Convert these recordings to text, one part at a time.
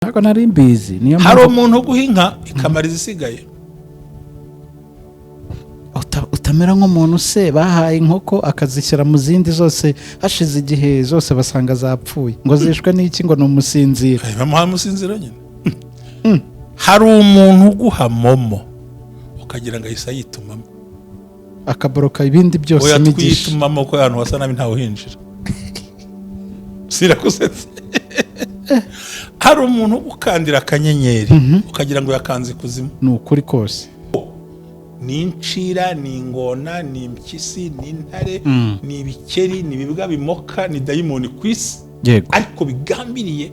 ntabwo nari mbizi. Hari umuntu uguha inka ikamara izisigaye. Utamera nk'umuntu se bahaye inkoko akazishyira mu zindi zose hashize igihe zose basanga zapfuye ngo zishwe n'iki ngo ni umusinziro. Bamuha umusinziro nyine. Hari umuntu uguha momo ukagira ngo ahise yitumamo akaboroka ibindi byose n'igi. Oya twitumamo ko ahantu hasa nabi ntawe hinjira. Sirakusetse. Hari umuntu ugukandira akanyenyeri ukagira ngo yakanze kuzimu. Ni ukuri kose. Ni incira, ni ingona, ni impyisi, ni intare, ni ibikeri, ni ibibwa bimoka, ni dayimoni ku isi. Ariko bigambiriye.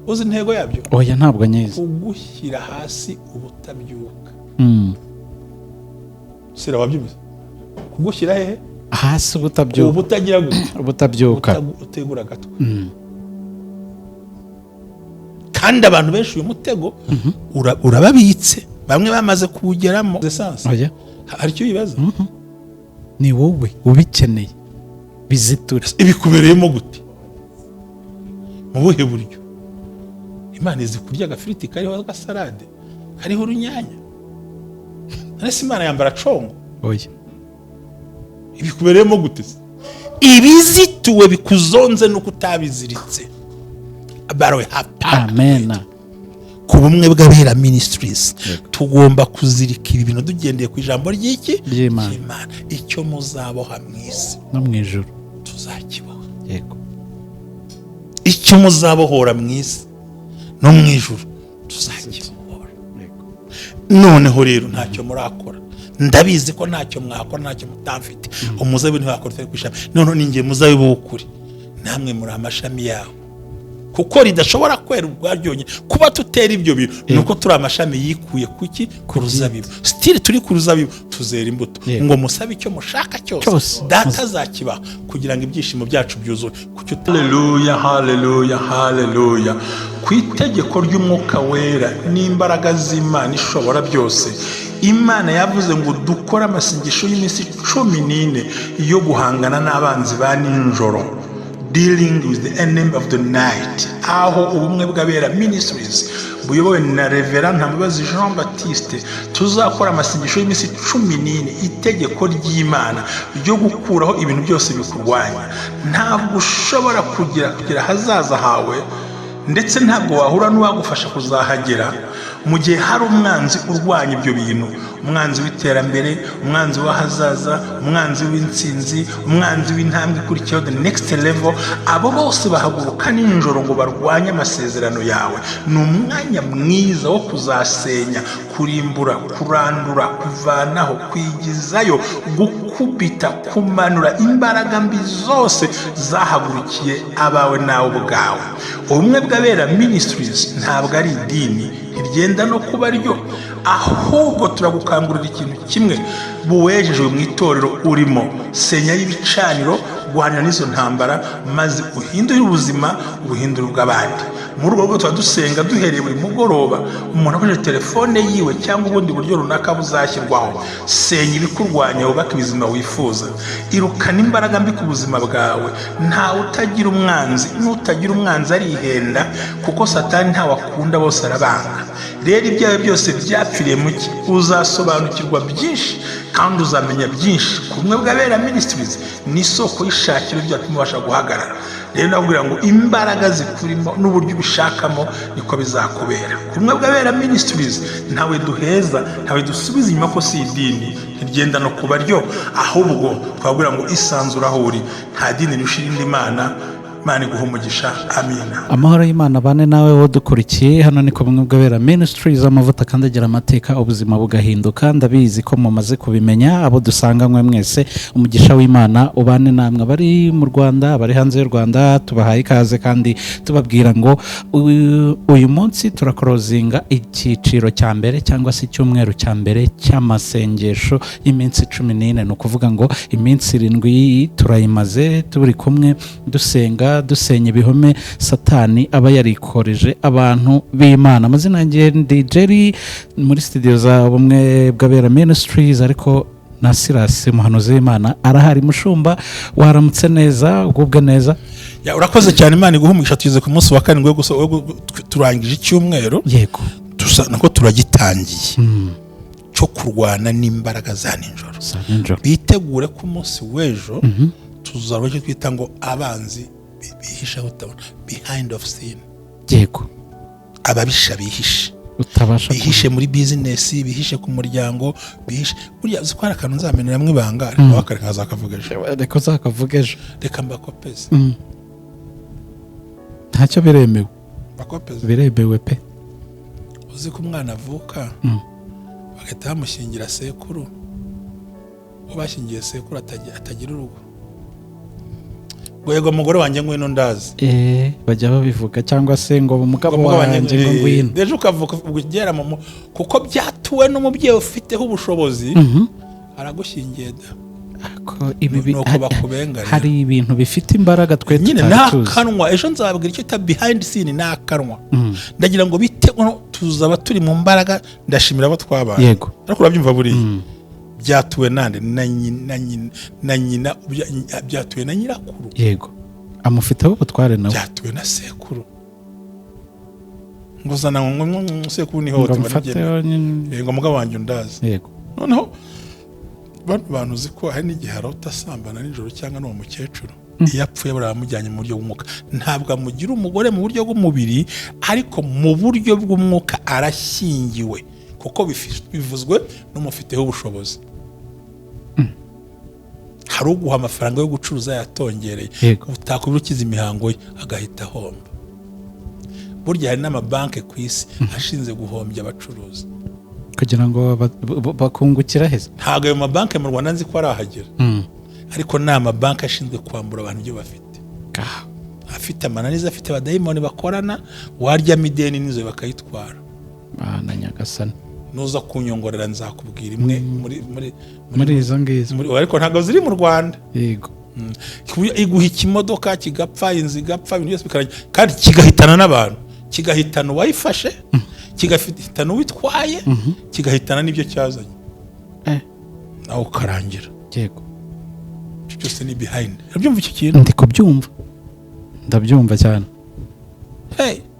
Uzi intego yabyo? Oya ntabwo nyizi. Kugushyira hasi ubutabyuka. Sira wabyumvise? Kugushyira hehe? Hasi ubutabyuka. Ubutagira gute? Ubutabyuka. Utegura gatwe. Kandi abantu benshi uyu mutego urababitse. Bamwe bamaze kuwugeramo. Oya. Hari icyo bibaza? Ni wowe ubikeneye. Biziture. Ibikubereyemo gute? Mu buhe buryo? Imana izi kurya agafiriti kariho agasalade, kariho urunyanya. Nasi Imana yambara congo. Oya. Ibikubereyemo gute? Ibizituwe bikuzonze no kutabiziritse. Abarozi. Amen. Ku bumwe bw'abera ministries tugomba kuzirika ibi bintu dugendeye ku ijambo ry'iki ry'Imana. Icyo muzaboha mu isi no mu ijuru tuzakiboha. Yego. Icyo muzabohora mu isi no mu ijuru tuzakibohora. Yego. Noneho rero ntacyo murakora. Ndabizi ko ntacyo mwakora, ntacyo mutamfite. Umuzabibu ntiwakora utari kwishama. None ninjye muzabibu w'ukuri. Namwe muri amashami yawo. Kuko ridashobora kwera ubwaryonye kuba tutera ibyo bintu nuko turi amashami yikuye kuki ku ruzabibu. Still turi ku ruzabibu tuzera imbuto. Ngo musabe icyo mushaka cyose data azakibaha kugira ngo ibyishimo byacu byuzure. Haleluya, haleluya, haleluya. Ku itegeko ry'umwuka wera n'imbaraga z'Imana ishobora byose, Imana yavuze ngo dukore amasengesho y'iminsi 14 yo guhangana n'abanzi ba ninjoro. Dealing with the enemy of the night. Aho ubumwe bw'abera ministries buyobowe na Reverend Ntambabazi Jean Baptiste tuzakora amasengesho y'iminsi 14 itegeko ry'Imana ryo gukuraho ibintu byose bikurwanya. Ntabwo ushobora kugira hazaza hawe ndetse ntabwo wahura n'uwagufasha kuzahagera mu gihe hari umwanzi urwanya ibyo bintu. Umwanzi w'iterambere, umwanzi w'ahazaza, umwanzi w'intsinzi, umwanzi w'intambwe ikurikiyeho, the next level. Abo bose bahaguruka ninjoro ngo barwanye amasezerano yawe. Ni umwanya mwiza wo kuzasenya, kurimbura, kurandura, kuvanaho, kwigizayo, gukubita, kumanura imbaraga mbi zose zahagurukiye abawe nawe ubwawe. Ubumwe bw'abera ministries ntabwo ari idini rigenda no kuba ryo, ahubwo turagukangurira ikintu kimwe: buwejejwe mu itorero urimo, senya y'ibicaniro, guhanira n'izo ntambara, maze uhindure ubuzima, ubuhindure bw'abandi. Muri urwo rwego dusenga duhereye buri mugoroba. Umuntu akoresheje telefone yiwe cyangwa ubundi buryo runaka buzashyirwaho. Senya ibikurwanya, wubaka ubuzima wifuza. Irukana imbaraga mbi ku buzima bwawe. Ntawe utagira umwanzi, n'utagira umwanzi arihenda, kuko Satani ntawe akunda, bose arabanga. Rero ibyawe byose byapfiriye mu ki, uzasobanukirwa byinshi kandi uzamenya byinshi. Kumwe bw'abera ministries ni isoko y'ishakiro byatuma ubasha guhagarara. Rero nabwira ngo imbaraga zikurimo n'uburyo ubishakamo niko bizakubera. Kumwe bw'abera ministries ntawe duheza, ntawe dusubiza inyuma ko si idini rigenda no kuba ryo, ahubwo twabwira ngo isanzura aho uri, nta dini rishira indi Imana. Imana iguhe umugisha. Amina. Amahoro y'Imana bane nawe wodukurikiye. Hano ni kumwe bw'abera ministries, amavuta kandi agira amateka, ubuzima bugahinduka. Ndabizi ko mumaze kubimenya abo dusanganywe mwese. Umugisha w'Imana ubane namwe abari mu Rwanda, abari hanze y'u Rwanda. Tubahaye ikaze kandi tubabwira ngo uyu munsi turakorozinga icyiciro cya mbere cyangwa se icyumweru cya mbere cy'amasengesho y'iminsi 14. Ni ukuvuga ngo iminsi 7 turayimaze turi kumwe dusenga, dusenya ibihome Satani aba yarikoreje abantu b'Imana. Amazina yanjye ndi Jerry muri studio za bumwe bw'abera ministries, ariko na Silas muhanuzi w'Imana arahari. Mushumba, waramutse neza, ugubwe neza? urakoze cyane. Imana iguhe umugisha. Tugeze ku munsi wa karindwi turangije icyumweru. Yego. Nako turagitangiye cyo kurwana n'imbaraga za ninjoro. Bitegure ko umunsi w'ejo tuzarwa icyo twita ngo abanzi bihisha utabona, behind of scene. Yego. Ababisha bihishe, bihishe muri business, bihishe ku muryango, bihishe burya uzi ko hari akantu nzamenera mwe ibanga ariko bakareka zakavugeje, reka zakavugeje, reka mbakopeze. Ntacyo biremewe, bakopeze biremewe pe. Uzi ko umwana avuka bagahita bamushingira sekuru, ubashingiye sekuru atagira urugo. Yego mugore wanjye ngwino ndazi. Bajya babivuga cyangwa se ngo umugabo wanjye ngo ngwino. Deje ukavuka ugera mu kuko byatuwe n'umubyeyi ufiteho ubushobozi aragushingiye da. Ako ibi hari ibintu bifite imbaraga twe tutatuzi. Nyine nakanwa ejo nzababwira icyo ta behind scene nakanwa. Ndagira ngo bite tuzaba turi mu mbaraga. Ndashimira abo twabaye. Yego. Ariko urabyumva buri byatuwe nande na nyina byatuwe na nyirakuru. Yego. Amufiteho ubutware nawe. Byatuwe na sekuru. Nguzana ngo sekuru ni hote banigera. Ngo mugabo wanjye ndazi. Yego. Noneho bantu uzi ko hari n'igihe arota asambana nijoro cyangwa n'uwo mukecuru iyo apfuye baramujyanye mu buryo bw'umwuka. Ntabwo amugira umugore mu buryo bw'umubiri, ariko mu buryo bw'umwuka arashyingiwe kuko bivuzwe n'umufiteho ubushobozi. Hari uguha amafaranga yo gucuruza yatongereye, utakubira ukiza imihango ye agahita ahomba. Burya hari n'amabanki ku isi ashinze guhombya abacuruzi kugira ngo bakungukira heza. Ntabwo ayo mabanki mu Rwanda nzi ko arahagera, ariko ni amabanki ashinzwe kwambura abantu ibyo bafite. Afite amananiza, afite abadayimoni bakorana, warya mideni nizo bakayitwara. Na Nyagasani nuza kunyongorera nzakubwira imwe muri izo ngizo, ariko ntabwo ziri mu Rwanda. Yego. Iguha ikimodoka kigapfa, inzu igapfa, ibintu byose bikarangira, kandi kigahitana n'abantu, kigahitana uwayifashe, kigahitana uwitwaye, kigahitana n'ibyo cyazanye, nawe ukarangira. Yego. Cyose ni behind. Urabyumva icyo kintu? Ndi kubyumva, ndabyumva cyane.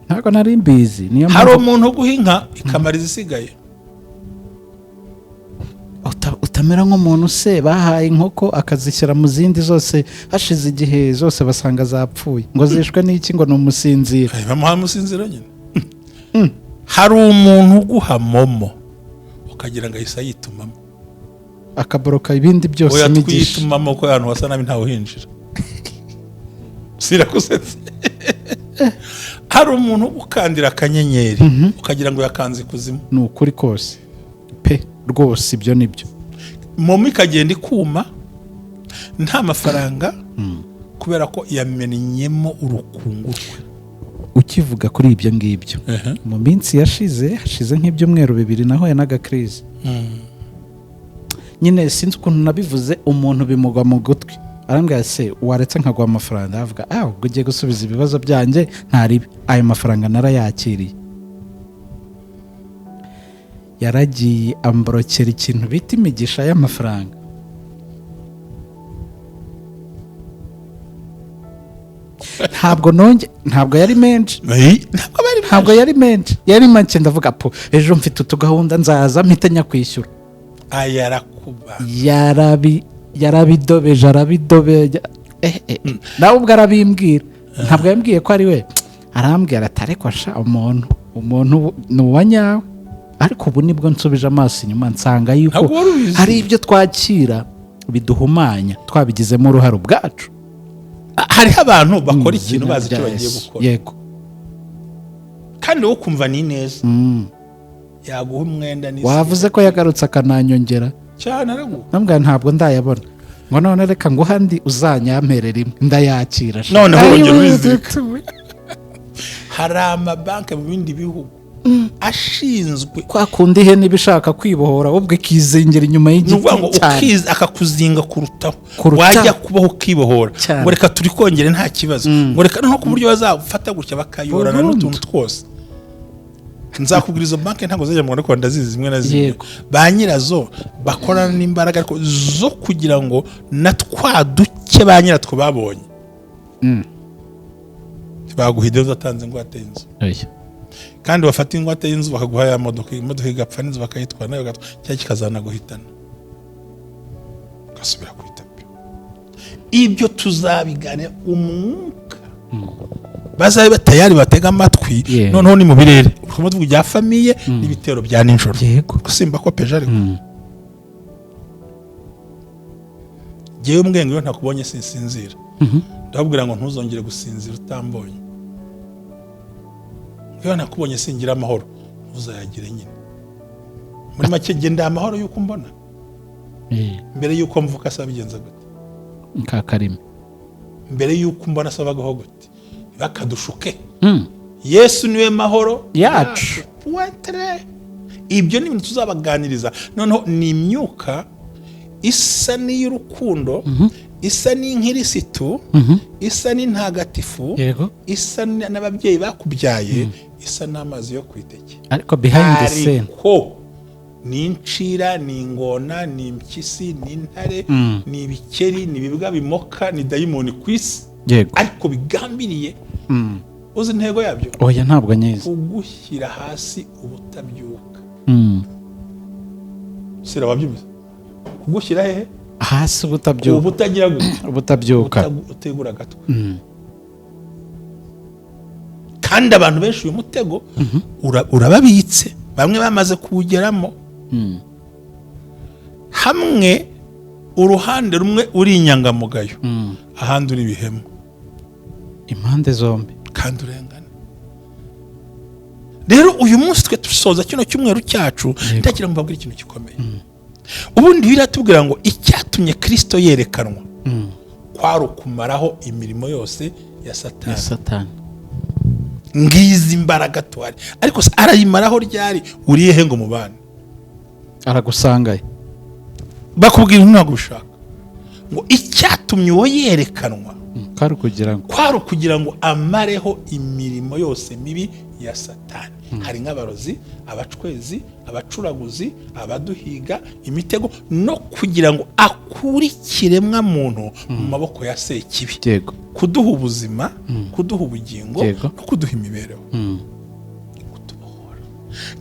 Ntabwo nari mbizi. Hari umuntu uguha inka ikamara izisigaye. Utamera nk'umuntu se bahaye inkoko akazishyira mu zindi zose, hashize igihe zose basanga zapfuye, ngo zishwe n'iki, ngo ni umusinzira. Bamuha umusinzira nyine. Hari umuntu uguha momo ukagira ngo ahise yitumamo, akaboroka ibindi byose n'imigisha. Twitumamo ko ahantu hasa nabi ntawe uhinjira. Sirakusetse. Hari umuntu ugukandira akanyenyeri ukagira ngo yakanze kuzimu. Ni ukuri kose pe, rwose ibyo nibyo. Momo ikagenda ikuma nta mafaranga kubera ko yamenyemo urukungu rwe. Ukivuga kuri ibyo ngibyo, mu minsi hashize nk'ibyumweru 2 naho n'agakrize. Nyine sinzi ukuntu nabivuze, umuntu bimugwa mu gutwi arambwira se waretse nkaguha amafaranga. Avuga ubwo ugiye gusubiza ibibazo byanjye ntaribi, ayo mafaranga narayakiriye. Yaragiye amborokera ikintu bita imigisha y'amafaranga. Ntabwo yari menshi, yari menshi, yari make. Ndavuga ejo mfite utugahunda nzaza mpite nyakwishyura. Ayarakuba yarabidobeje nawe ubwo arabimbwira. Ntabwo yambwiye ko ari we, arambwira atareko sha umuntu ni uwanyawe. Ariko ubu nibwo nsubije amaso inyuma nsanga yuko hari ibyo twakira biduhumanya twabigizemo uruhare ubwacu. Hariho abantu bakora ikintu bazi icyo bagiye gukora. Yego. Kandi wowe ukumva ni neza. Yaguha umwenda n'isi. Wavuze ko yagarutse akananyongera cyane araguha. Nambwa ntabwo ndayabona. Ngo none reka ngo handi uzanyampere rimwe ndayakira. None urongera ubizika. Hari amabanki mu bindi bihugu ashinzwe kwa kundi he nibishaka kwibohora ubwo ikizingira inyuma y'igiti cyane, akakuzinga kurutaho, wajya kubaho ukibohora, ngo reka turi kongere nta kibazo, ngo reka no ku buryo bazafata gutya bakayorana n'utuntu twose. Nzakubwira izo banki ntabwo zajya mu Rwanda ko ndazizi zimwe na zimwe. Ba nyirazo bakorana n'imbaraga ariko zo kugira ngo na twa duke ba nyiratwo babonye baguha ideni udatanze ingwate y'inzu kandi bafata ingwate y'inzu bakaguha ya modoka igapfa n'inzu bakayitwara nayo cyangwa kikazanaguhitana ugasubira ku itapi. Ibyo tuzabiganira umwuka bazabe batayari batega amatwi noneho ni mu birere urukundo rwa famiye n'ibitero bya ninjoro gusimba ko peje ariko jewe mbwenge yo ntakubonye sinsinzira ndababwira ngo ntuzongere gusinzira utambonye iyo nakubonye singira amahoro ntuzayagire nyine muri make genda amahoro yuko mbona mbere yuko mvuka asaba bigenza gute nkakarime mbere yuko mbona asaba gahogote bakadushuke Yesu niwe mahoro yacu. Ibyo ni ibintu tuzabaganiriza noneho ni imyuka isa n'iy'urukundo isa n'inkirisitu isa n'intagatifu isa n'ababyeyi bakubyaye isa n'amazi yo kwiteke ariko behind the scene ni incira ni ingona ni impyisi ni intare ni ibikeri ni ibibwa bimoka ni dayimoni ku isi ariko bigambiriye uzi intego yabyo oya ntabwo nyizi kugushyira hasi ubutabyuka sira wabyumva kugushyira hehe hasi ubutabyuka ubutagira ubutabyuka utegura gatwe kandi abantu benshi uyu mutego urababitse bamwe bamaze kuwugeramo hamwe uruhande rumwe uri inyangamugayo ahandi uri ibihemu impande zombi kandi urengana. Rero uyu munsi twe dusoza kino cyumweru cyacu ndagira ngo mbabwire ikintu gikomeye ubundi biratubwira ngo icyatumye Kristo yerekanwa kwari ukumaraho imirimo yose ya Satani ngizi imbaraga twari ariko arayimaraho ryari uriye he ngo mubane aragusangaye bakubwira ntabwo ushaka ngo icyatumye uwo yerekanwa kwari kugira ngo amareho imirimo yose mibi ya Satani. Hari nk'abarozi abacwezi abacuraguzi abaduhiga imitego no kugira ngo akurikiremwa muntu mu maboko ya Sekibi kuduha ubuzima kuduha ubugingo no kuduha imibereho kutubohora.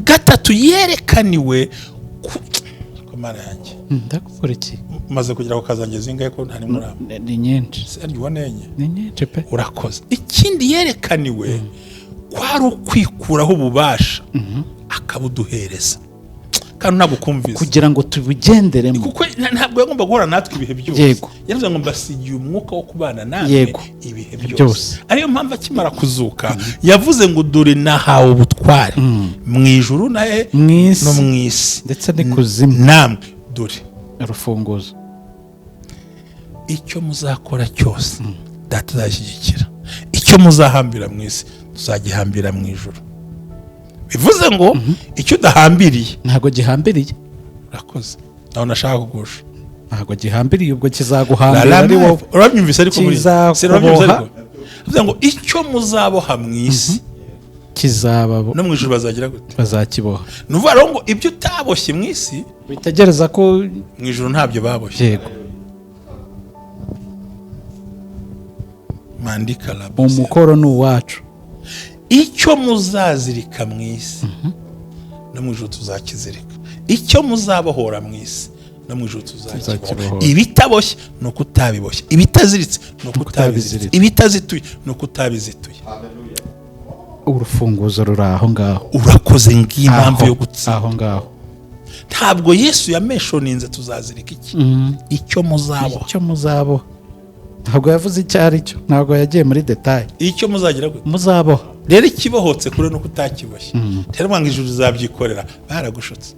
Gatatu yerekaniwe Imana yanjye ndakukora iki maze kugira ngo kazangeze ingahe ko ntari muramo ni nyinshi ari wanenye ni nyinshi pe urakoze. Ikindi yerekaniwe kwari ukwikuraho ububasha akabuduhereza kandi ntabwo kumviza kugira ngo tubugenderemo kuko ntabwo yagomba guhora natwe ibihe byose yavuze ngo mbasigiye umwuka wo kubana namwe ibihe byose. Ariyo mpamvu akimara kuzuka yavuze ngo dore nahawe ubutware mu ijuru no mu isi ndetse n'ikuzimu namwe dore urufunguzo icyo muzakora cyose data azashyigikira icyo muzahambira mu isi tuzagihambira mu ijuru. Bivuze ngo icyo udahambiriye ntabwo gihambiriye urakoze naho nashaka kugusha ntabwo gihambiriye ubwo kizaguhambira ari wowe urabyumvise ariko muri bivuze ngo icyo muzaboha mu isi kizababo no mu ijuru bazagira gute bazakiboha. Nuvuga rero ngo ibyo utaboshye mu isi bitegereza ko mu ijuru ntabyo baboshye. Mandika la umukoro ni uwacu. Icyo muzazirika mu isi no mu ijuru tuzakizirika icyo muzabohora mu isi no mu ijuru tuzakibohora. Ibitaboshye no kutabiboshye ibitaziritse no kutabiziritse ibitazituye no kutabizituye. Urufunguzo ruri aho ngaho urakoze ng'impamvu yo gutsinda aho ngaho. Ntabwo Yesu yameshoninze tuzazirika iki icyo muzaboha ntabwo yavuze icyo ari cyo ntabwo yagiye muri detail icyo muzagira gute muzaboha. Rero ikibohotse kure no kutakiboshye rero mwanga ijuru zabyikorera baragushutse.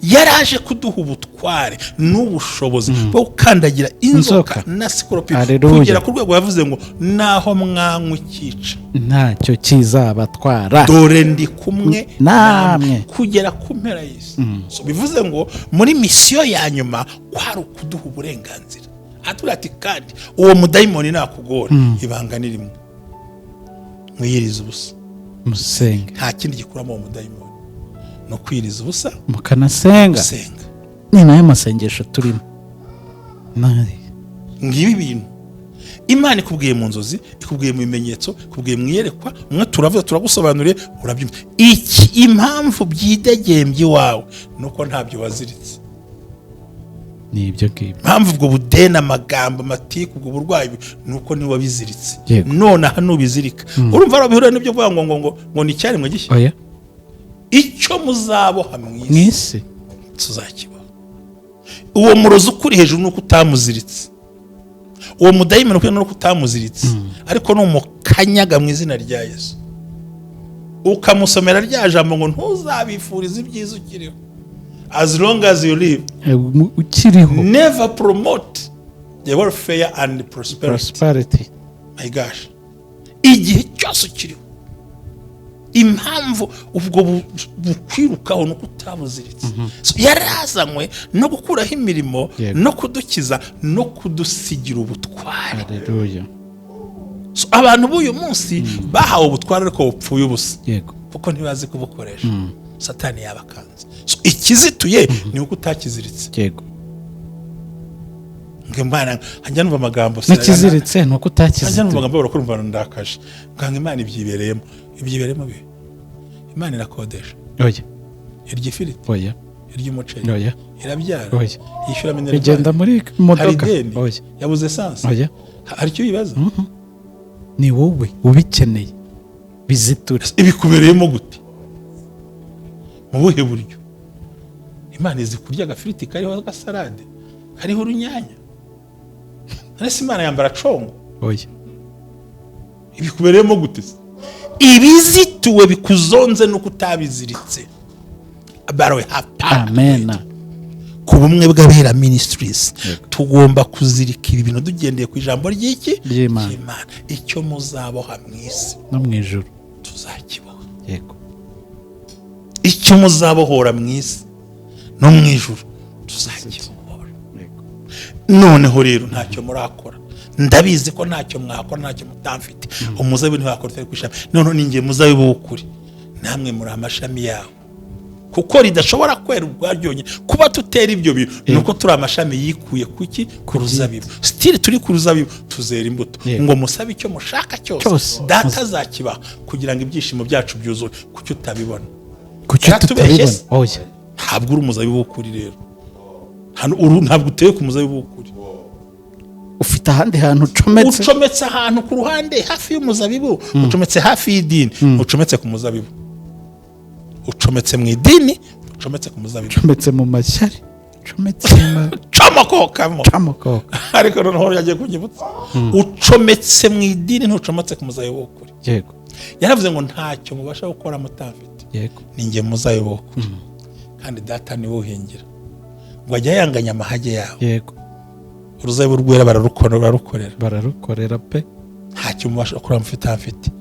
Yaraje kuduha ubutware n'ubushobozi bwo gukandagira inzoka na sikorupiyo kugera ku rwego yavuze ngo naho mwanywa ikica ntacyo kizabatwara dore ndi kumwe namwe kugera ku mpera y'isi. Bivuze ngo muri misiyo ya nyuma kwari ukuduha uburenganzira aturati kandi uwo mudayimoni nakugora ibanga ni rimwe mwiyiriza ubusa musenge nta kindi gikuramo uwo mudayimoni no kwiriza ubusa mukanasenga ni nayo masengesho turimo ngibi bintu Imana ikubwiye mu nzozi, ikubwiye mu bimenyetso, ikubwiye mu iyerekwa, umwe turavuga turagusobanuriye urabyumva. Iki impamvu byidegembye iwawe nuko ntabyo waziritse. Ni ibyo ngibyo. Impamvu ubwo budena amagambo amatiku ubwo burwayi nuko ni wabiziritse. None hano ubizirika. Urumva arabihura n'ibyo kuvuga ngo ni cyaremwe gishya. Oya. Icyo muzaboha mwisi tuzakibaho. Uwo murozi ukuri hejuru nuko utamuziritse. Uwo mudayimoni ukuri nuko utamuziritse. Ariko no mukanyaga mu izina rya Yesu. Ukamusomera rya jambo ngo ntuzabifurize ibyiza ukiriho. As long as you live, ukiriho. Never promote the welfare and prosperity. My gosh. Igihe cyose ukiriho. Impamvu ubwo bukwirukaho nuko utabuziritse. Yarazanywe no gukuraho imirimo, no kudukiza, no kudusigira ubutware. Haleluya. Abantu b'uyu munsi bahawe ubutware ariko bupfuye ubusa. Yego. Kuko ntibazi kubukoresha. Satani yabakanze. Ikizituye ni uko utakiziritse. Yego. Imana hajya numva amagambo nakiziritse nuko utakiziritse. Hajya numva amagambo barakurumva ndakaje. Nganga Imana ibyibereyemo bi. Imana irakodesha. Oya. Irya ifiriti. Oya. Irya umuceri. Oya. Irabyara. Oya. Yishyura minerva. Igenda muri modoka. Oya. Yabuze essence. Oya. Hari icyo bibaza. Ni wowe ubikeneye. Bizitura. Ibikubereyemo gute? Mu buhe buryo? Imana izi kurya agafiriti kariho agasalade, kariho urunyanya. Nese Imana yambara congo. Oya. Ibikubereyemo gute? Ibizituwe bikuzonze nuko utabiziritse. Abarozi. Amen. Ku bumwe bw'abera ministries tugomba kuzirikira ibintu dugendeye ku ijambo ry'iki ry'Imana. Icyo muzaboha mwisi no mu ijuru tuzakiboha. Yego. Icyo muzabohora mwisi no mu ijuru tuzakibohora. Yego. Noneho rero ntacyo murakora. Ndabizi ko ntacyo mwakora, ntacyo mutamfite. Umuzabibu ntiwakora utari kwishami. None ninjye muzabibu w'ukuri. Namwe muri amashami yawo. Kuko ridashobora kwera ubwaryonye kuba tutera ibyo bintu nuko turi amashami yikuye kuki ku ruzabibu. Still turi ku ruzabibu tuzera imbuto. Ngo musabe icyo mushaka cyose data azakibaha kugira ngo ibyishimo byacu byuzure. Kuki utabibona? Kuki tutabibona? Oya. Ntabwo uri umuzabibu w'ukuri rero. Hano ntabwo uteye ku muzabibu w'ukuri. Ufite ahandi hantu ucometse ahantu ku ruhande hafi y'umuzabibu, ucometse hafi y'idini, ucometse ku muzabibu. Ucometse mu idini, ucometse ku muzabibu. Ucometse mu mashyari, ucometse mu camokokamo. Ariko noneho yagiye kunyibutsa. Ucometse mu idini ntucometse ku muzabibu w'ukuri. Yego. Yaravuze ngo ntacyo mubasha gukora mutafite. Yego. Ninjye muzabibu w'ukuri. Kandi data ni wo uhingira. Ngo ajya yanganya amahage yawe. Yego. Uruzabibu rwera bararukorera pe. Ntacyo mubasha gukora mufite.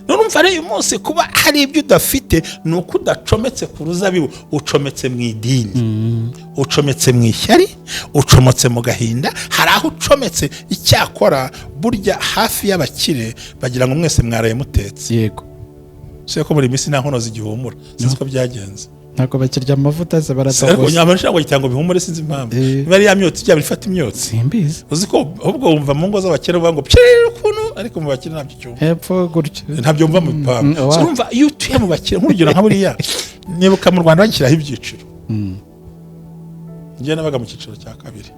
None umva rero uyu munsi kuba hari ibyo udafite nuko udacometse ku ruzabibu, ucometse mu idini, ucometse mu ishyari, ucometse mu gahinda. Hari aho ucometse icyakora burya hafi y'abakire bagira ngo mwese mwaraye mutetse. Yego. Se ko muri minsi nta nkono zigihumura. Sinzi ko byagenze. Ntabwo bakirya amavuta ze baratogoza. Ariko nyamara nshaka gitanga bihumure sinzi impamvu. Bari ya myotsi cyaba ifata imyotsi. Simbizi. Uzi ko ubwo wumva mu ngo z'abakire uvuga ngo pshire kuno ariko mu bakire ntabyo cyumva. Hepfo gutyo. Ntabyo mva mu pampa. Urumva iyo utuye mu bakire nk'urugero nka buriya nibuka mu Rwanda bagishyiraho ibyiciro. Njye nabaga mu cyiciro cya kabiri.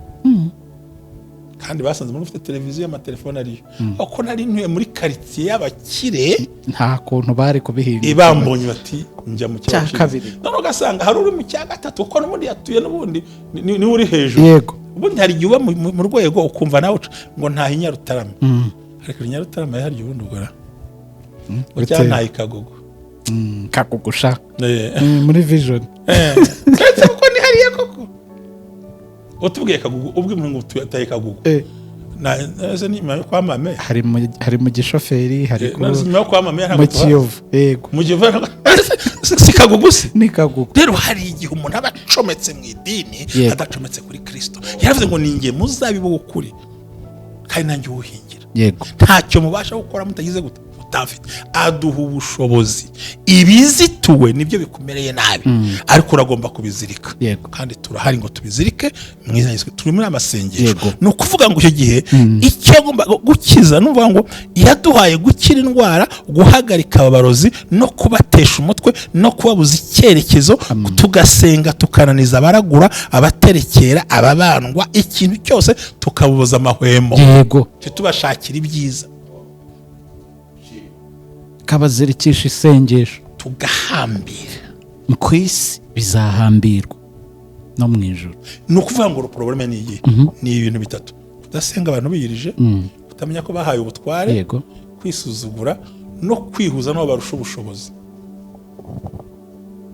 Kandi basanze muri ufite televiziyo amatelefone ariyo. Uko nari ntuye muri quartier y'abakire nta kuntu bari kubihinga. Ibambonye bati njya mu cya kabiri. None ugasanga hari uri mu cya gatatu uko n'ubundi yatuye n'ubundi ni uri hejuru. Yego. Ubundi hari giye mu rwego ukumva nawe ngo ntahinya Rutarama. Ariko Nyarutarama yari ubundi ugora. Ucyanaye Kagugu. Kagugusha. Muri vision. Ketse uko ni hariye koko. Utubwiye Kagugu ubwo umuntu tuyataye Kagugu. Naze ni mama kwa mama. Hari mu gishoferi, hari ko naze kwa mama ntabwo. Mu Kiyovu. Yego. Mu Kiyovu si Kagugu si. Ni Kagugu. Rero hari igihe umuntu abacometse mu idini adacometse kuri Kristo. Yaravuze ngo ninjye muzabibu w'ukuri. Kandi nanjye uhingira. Yego. Ntacyo mubasha gukora mutagize atafite, aduha ubushobozi. Ibizituwe nibyo bikumereye nabi, ariko uragomba kubizirika. Kandi turahari ngo tubizirike mwiza Yesu. Turi muri amasengesho, ni ukuvuga ngo icyo gihe icyo agomba gukiza n'uvuga ngo yaduhaye gukira indwara, guhagarika abarozi no kubatesha umutwe no kubabuza icyerekezo, tugasenga tukananiza abaragura, abaterekera, ababandwa, ikintu cyose tukabubuza amahwemo. Tubashakira ibyiza, kabazirikisha isengesho, tugahambira ku isi bizahambirwa no mu ijuru. Ni ukuvuga ngo probleme ni iyi, ni ibintu bitatu: kudasenga abantu biyirije, kutamenya ko bahaye ubutware, kwisuzugura no kwihuza n'abo barusha ubushobozi.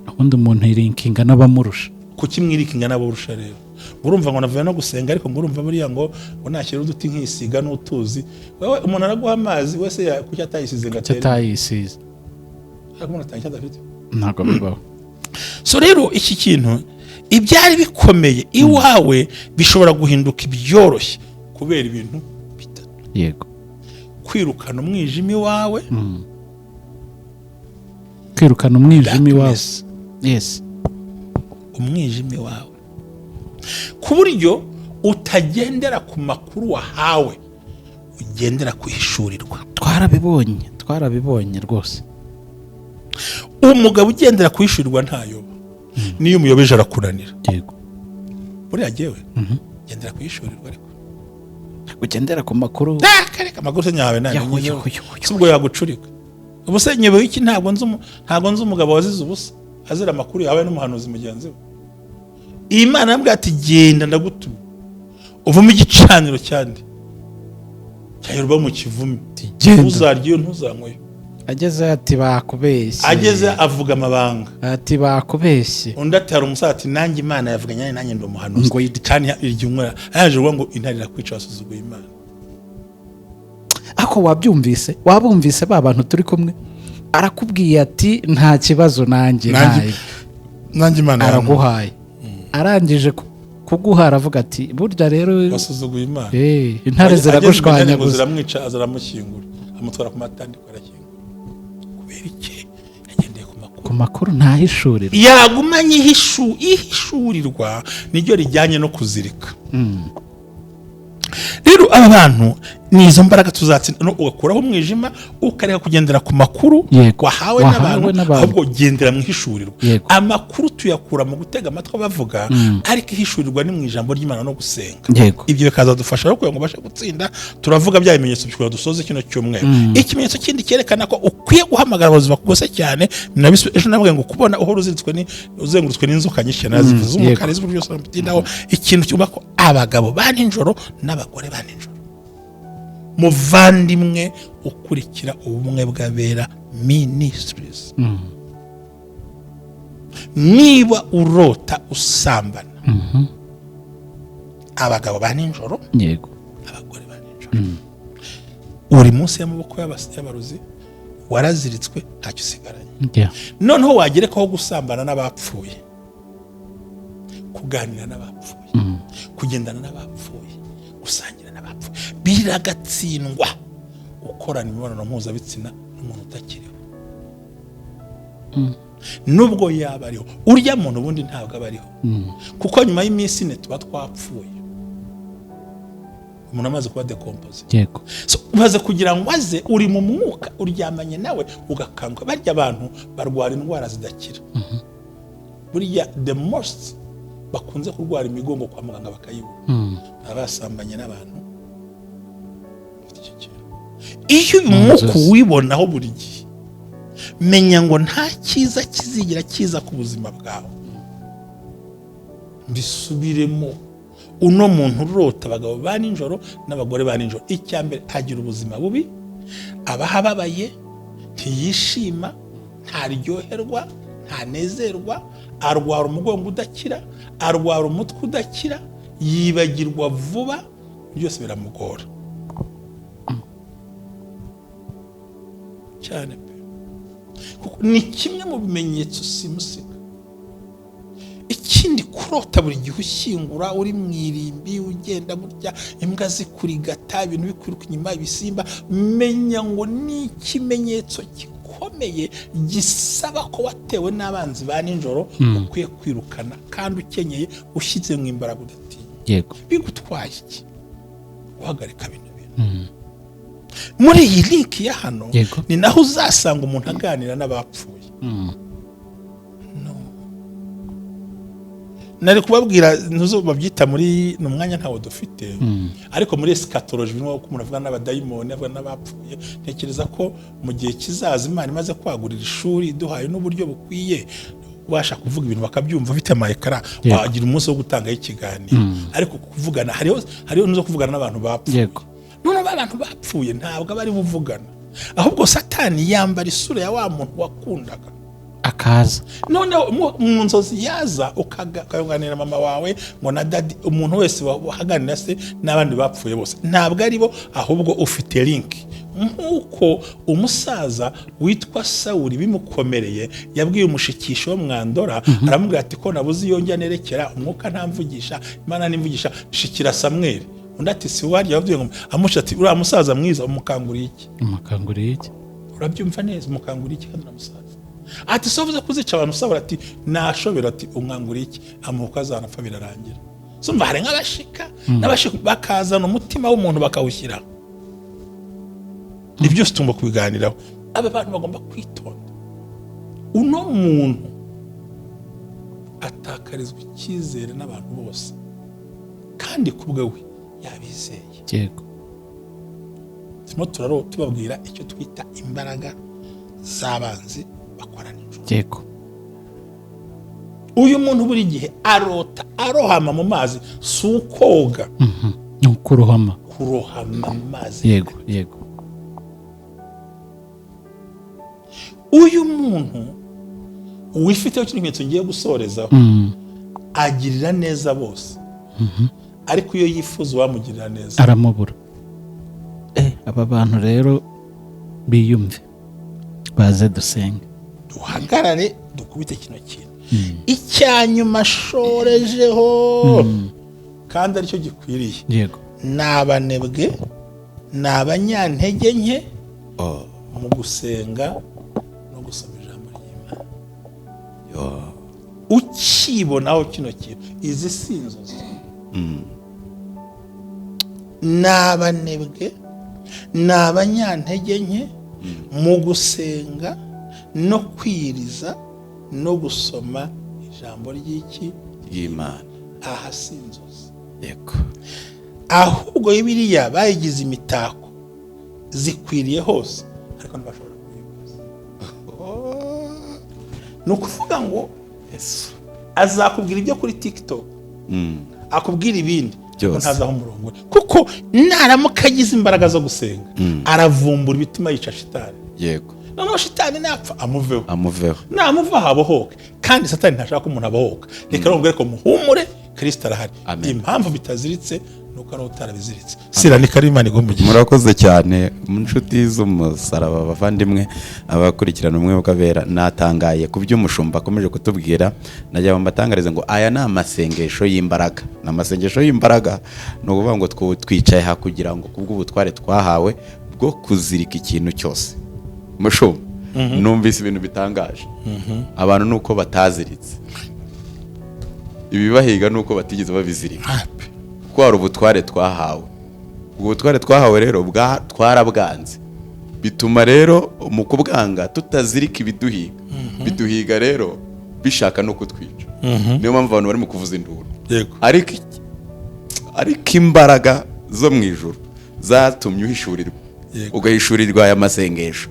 Ubundi umuntu yirinkinga n'abamurusha. Kuki mwirikinga n'abarusha rero? Urumva ngo navuye no gusenga, ariko ngo urumva buriya ngo nashyira uduti nkisiga n'utuzi. Wewe umuntu araguha amazi wese kuki atayisize ngatere? Atayisize. Ariko umuntu atanyita dafite. Ntago bibaho. So rero iki kintu ibyari bikomeye iwawe bishobora guhinduka ibyoroshye kubera ibintu bitatu. Kwirukana umwijima iwawe. Kwirukana umwijima iwawe. Umwijima iwawe, ku buryo utagendera ku makuru wahawe, ugendera ku ishurirwa. Twarabibonye rwose. Umugabo ugendera ku ishurirwa ntayoba, niyo umuyobeje arakunanira. Buriya jyewe gendera ku ishurirwa, ariko ugendera ku makuru. Kareka amakuru se nyawe nani ubwo yagucurika. Ubuse nyewe iki ntabwo nzi umugabo wazize ubusa azira amakuru yawe n'umuhanuzi mugenzi we. Imana yambwiye ati genda ndagutuma uvume igicaniro cyandi cyayoba mu kivume, uzaryiyo ntuzanyweyo. Ageze ati bakubeshye, ageze avuga amabanga ati bakubeshye. Undi ati hari umusaza nanjye Imana yavuganye nanjye ndi umuhanuzi kandi iryumwe yaje ngo intarira kwica basuzuguye Imana. Ako wabumvise ba bantu turi kumwe, arakubwiye ati nta kibazo nanjye Imana araguhaye. Arangije kuguha aravuga ati burya rero basuzuguye Imana. Intare ziragushwanya gusa, ziramwica azaramushyingura, amutwara ku matandiko arakingura. Kubera iki? Yagendeye ku makuru ntahishurirwa. Yagumanye ihishurirwa niryo rijyanye no kuzirika. Rero aba bantu ni izo mbaraga tuzatsinda, no ugakuraho umwijima ukareka kugendera ku makuru wahawe n'abantu, ahubwo gendera mu ihishurirwa. Amakuru tuyakura mu gutega amatwi bavuga, ariko ihishurirwa ni mu ijambo ry'Imana no gusenga. Ibyo bikazadufasha rero kugira ngo bashe gutsinda. Turavuga bya bimenyetso bishobora dusoze kino cyumweru. Ikimenyetso kindi cyerekana ko ukwiye guhamagara abayobozi bakugose cyane, ejo nabwo ngo kubona uhora uzengurutswe n'inzoka nyinshi nazivuze umukara z'uburyo byose bitindaho, ikintu cyuba ko abagabo ba ninjoro n'abagore ba ninjoro. Muvandimwe ukurikira ubumwe bw'abera Ministries, niba urota usambana, abagabo ba ninjoro, abagore ba ninjoro, uri munsi y'amaboko y'abarozi, waraziritswe, ntacyo usigaranye. Noneho wagerekaho gusambana n'abapfuye, kuganira n'abapfuye, kugendana n'abapfuye, gusangira n'abapfuye, biragatsindwa ukorana imibonano mpuzabitsina n'umuntu utakiriho. Nubwo yaba ariho, urya muntu ubundi ntabwo aba ariho, kuko nyuma y'iminsi ine tuba twapfuye, umuntu amaze kuba decompose. Umaze kugira ngo aze, uri mu mwuka, uryamanye nawe ugakanguka. Barya abantu barwara indwara zidakira. Buriya the most bakunze kurwara imigongo kwa muganga bakayibura, abasambanye n'abantu. Iyo uyu mwuka wibonaho buri gihe, menya ngo nta cyiza kizigira kiza ku buzima bwawe. Mbisubiremo, uno muntu urota abagabo ba ninjoro n'abagore ba ninjoro, icyambere agira ubuzima bubi, abahababaye, ntiyishima, ntaryoherwa, ntanezerwa, arwara umugongo udakira, arwara umutwe udakira, yibagirwa vuba, byose biramugora cyane pe. Ni kimwe mu bimenyetso simusiga. ikindi kurota buri gihe ushyingura uri mu irimbi ugenda burya imbwa zikurigata ibintu bikwiruka inyuma ibisimba, menya ngo ni ikimenyetso gikomeye gisaba ko watewe n'abanzi ba nijoro ukwiye kwirukana kandi ukenyeye ushyize mu imbaraga udatinya. Yego. Bigutwaye iki guhagarika bino bintu? Muri iyi link ya hano ni naho uzasanga umuntu aganira n'abapfuye. Nari kubabwira ntuzo babyita muri numwanya ntawo dufite, ariko muri eschatology birimo ko umuntu avuga n'abadayimoni avuga n'abapfuye. Ntekereza ko mu gihe kizaza Imana imaze kwagurira ishuri duhaye n'uburyo bukwiye ubasha kuvuga ibintu bakabyumva bite amayekara, wagira umunsi wo gutangaho ikiganiro. Ariko kuvugana hariho nuzo kuvugana n'abantu bapfuye. None abantu bapfuye ntabwo bari buvugana, ahubwo Satani yambara isura ya wa muntu wakundaga akaza. None mu nzozi yaza ukaganira mama wawe ngo na dadi, umuntu wese wahaganira se n'abandi bapfuye bose ntabwo ari bo, ahubwo ufite link. Nkuko umusaza witwa Sawuli bimukomereye yabwiye umushikisho wo mwandora, aramubwira ati ko nabuze iyo njya nerekera umwuka ntamvugisha, Imana nimvugisha, shikira Samweli. Undi ati si wari yavuye ngo amusha ati uriya musaza mwiza umukanguriye iki? Umukanguriye iki? Urabyumva neza, umukanguriye iki kandi umusaza ati sovuze kuzica abantu Sawuli ati nashobera, ati umwanguriye iki? Amuka azanapfa birarangira. So mbare nk'abashika n'abashika bakazana umutima w'umuntu bakawushyira. Ibyo situmba kubiganiraho. Aba bantu bagomba kwitonda. Uno muntu atakarizwa icyizere n'abantu bose kandi kubwe we yabizeye. Yego. Turimo tubabwira icyo twita imbaraga z'abanzi bakora nijoro. Yego. Uyu muntu buri gihe arota arohama mu mazi, si ukoga. Kurohama mu mazi. Yego, yego. Uyu muntu wifiteho ikimenyetso ngiye gusorezaho agirira neza bose, ariko iyo yifuza uwamugirira neza aramubura. Aba bantu rero biyumve, baze dusenge, duhagarare dukubite kino kintu. Icyanyuma shorejeho kandi aricyo gikwiriye. Yego. Nabanebwe, nabanyantege nke mu gusenga no gusoma ijambo ry'Imana. Ukibonaho kino kintu, izi si inzozi. Nabanebwe, nabanyantege nke mu gusenga no kwiriza no gusoma ijambo ry'Imana. Aha si inzozi. Yego. Ahubwo Bibiliya bayigize imitako zikwiriye hose, ariko ntibashobora kuyibuza. Ni ukuvuga ngo azakubwira ibyo kuri TikTok, akubwira ibindi, ntazaho umurongo, kuko naramuka agize imbaraga zo gusenga aravumbura ibituma yica shitani. Yego. Noneho shitani napfa amuveho. Namuva habohoke, kandi Satani ntashaka umuntu abohoka. Reka rongere ko muhumure, Kristo arahari. Impamvu bitaziritse nuko ari utarabiziritse. Sirani Karimana igumugisha. Murakoze cyane mu nshuti z'umusaraba bavandimwe abakurikirana umwe ukabera. Natangaye ku by'umushumba akomeje kutubwira, najya mbatangarize ngo aya ni amasengesho y'imbaraga. N'amasengesho y'imbaraga no kuvuga ngo twicaye ha kugira ngo kubw'ubutware twahawe bwo kuzirika ikintu cyose. Mushumba numvise ibintu bitangaje. Abantu nuko bataziritse, ibibahiga nuko batigeze babizirika. Kwara ubutware twahawe. Ubutware twahawe rero twarabwanze, bituma rero mu kubwanga tutazirika ibiduhiga. Biduhiga rero bishaka no kutwica. Niyo mpamvu abantu bari mu kuvuza induru. Ariko imbaraga zo mu ijuru zatumye uhishurirwa, ugahishurirwa aya masengesho,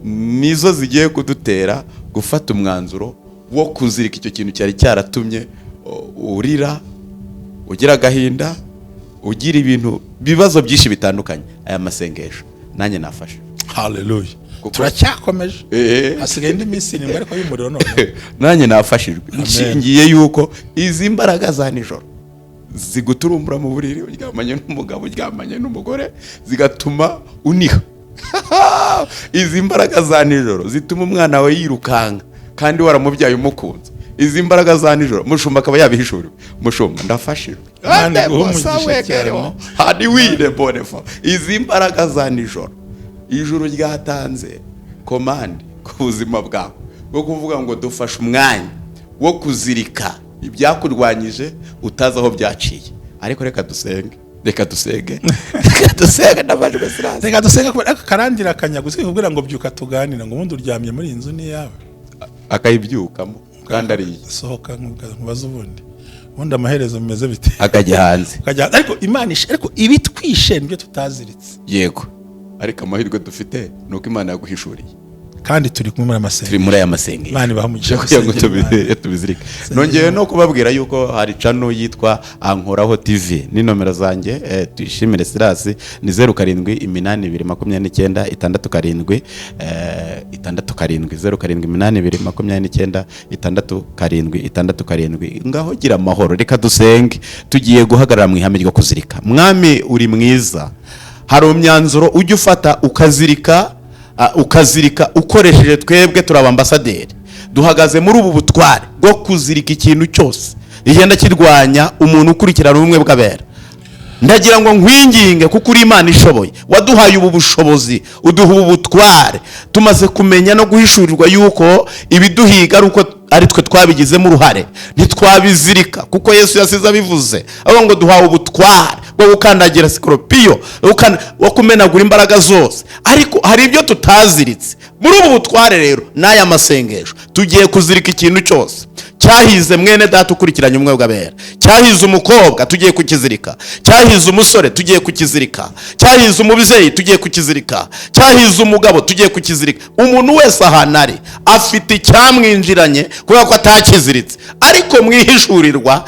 nizo zigiye kudutera gufata umwanzuro wo kuzirika icyo kintu cyari cyaratumye urira, ugira agahinda, ugira bibazo byinshi bitandukanye. Aya masengesho nanjye nafashe. Haleluya. Turacyakomeje. Hasigaye indi minsi nimba ariko y'umuriro none. Nanjye nafashijwe. Nshingiye yuko izi mbaraga za nijoro ziguturumbura mu buriri, uryamanye n'umugabo, uryamanye n'umugore, zigatuma uniha. Izi mbaraga za nijoro zituma umwana we yirukanga kandi waramubyaye umukunze. izi mbaraga za nijoro mushumba akaba yabihishuriwe mushumba ndafashijwe Imana iguhe umugisha cyane. hari wire bonefa izi mbaraga za nijoro ijuru ryatanze komande ku buzima bwawe bwo kuvuga ngo dufashe umwanya wo kuzirika ibyakurwanyije utazi aho byaciye ariko reka dusenge ndabajwe sirazi reka dusenge karandira akanyaguzi kubwira ngo byuka tuganira ngo ubundi uryamye muri inzu ni yawe akayibyukamo kandi ari sohoka nkubaza ubundi amaherezo bimeze bite akajya hanze ariko Imana ariko ibi twishe nibyo tutaziritse yego ariko amahirwe dufite nuko Imana yaguhishuriye kandi turi kumwe muri aya masenge Imana ibahamugisha kugira ngo tubizirike nongeye no kubabwira yuko hari channel yitwa Ankoraho TV ni nomero zanjye tuyishimire Sirasi ni 078229 078229 ngaho gira amahoro reka dusenge tugiye guhagarara mu ihame ryo kuzirika mwami uri mwiza hari umyanzuro ujya ufata ukazirika ukoresheje twebwe turaba ambasaderi duhagaze muri ubu butware bwo kuzirika ikintu cyose igenda kirwanya umuntu ukurikirana ubumwe bw'abera ndagira ngo nkwinginge kuko uri Imana ishoboye waduhaye ubu bushobozi uduha ubu butware tumaze kumenya no guhishurirwa yuko ibiduhiga ari uko ari twe twabigizemo uruhare ntitwabizirika kuko Yesu yasize abivuze aho ngo duhawe ubutware bwo gukandagira sikoropiyo wo kumenagura imbaraga zose ariko hari ibyo tutaziritse muri ubu butware rero n'aya masengesho tugiye kuzirika ikintu cyose cyahize mwene data ukurikiranye umwe bw'abera cyahize umukobwa tugiye kukizirika cyahize umusore tugiye kukizirika cyahize umubyeyi tugiye kukizirika cyahize umugabo tugiye kukizirika umuntu wese ahantu ari afite icyamwinjiranye kubera ko atakiziritse ariko mwihishurirwa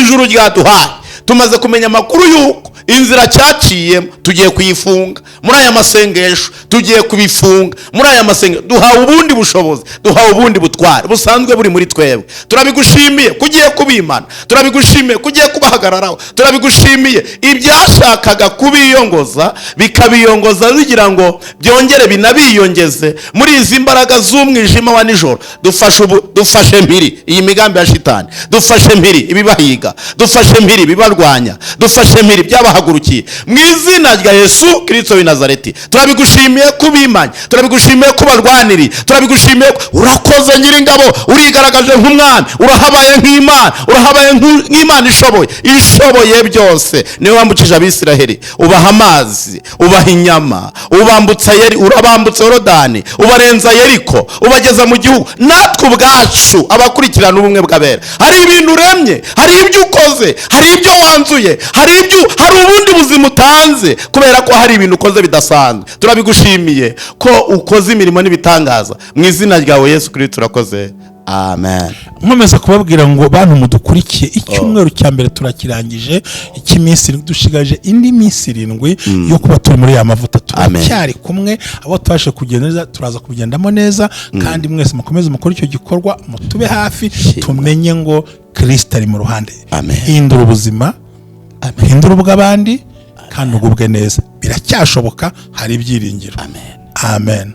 ijuru ryaduhaye tumaze kumenya amakuru yuko inzira cyaciyemo tugiye kuyifunga muri aya masengesho tugiye kubifunga muri aya masengesho duhawe ubundi bushobozi duhawe ubundi butware busanzwe buri muri twebwe turabigushimiye kugiye kubimana turabigushimiye kugiye kubahagararaho turabigushimiye ibyashakaga kubiyongoza bikabiyongoza bigira ngo byongere binabiyongeze muri izi mbaraga z'umwijima wa nijoro dufashe mpiri iyi migambi ya shitani dufashe mpiri ibibahiga dufashe mpiri bibarwanya dufashe mpiri byabahagurukiye mu izina rya Yesu Kristo w'i Nazareti turabigushimiye kubimanya turabigushimiye kubarwaniri turabigushimiye urakoze nyiringabo urigaragaje nk'umwami urahabaye nk'Imana urahabaye nk'Imana ishoboye byose niwe wambukije Abisiraheli ubaha amazi ubaha inyama urabambutsa Yorodani ubarenza Yeriko ubageza mu gihugu natwe ubwacu abakurikirana ubumwe bw'abera hari ibintu uremye hari ibyo ukoze hari ibyo wanzuye hari ubundi buzima utanze kubera ko hari ibintu ukoze bidasanzwe turabigushimiye ko ukoze imirimo n'ibitangaza mu izina ryawe Yesu Kristo turakoze amen. Nkomeza kubabwira ngo bantu mudukurikiye icyumweru cya mbere turakirangije icy'iminsi dushigaje indi minsi 7 yo kuba turi muri ya mavuta turacyari kumwe abo twashe kugenda turaza kugendamo neza kandi mwese mukomeze mukora icyo gikorwa mutube hafi tumenye ngo Kristo ari mu ruhande hindura ubuzima hindura ubw'abandi kandi ugubwe neza biracyashoboka hari ibyiringiro amen.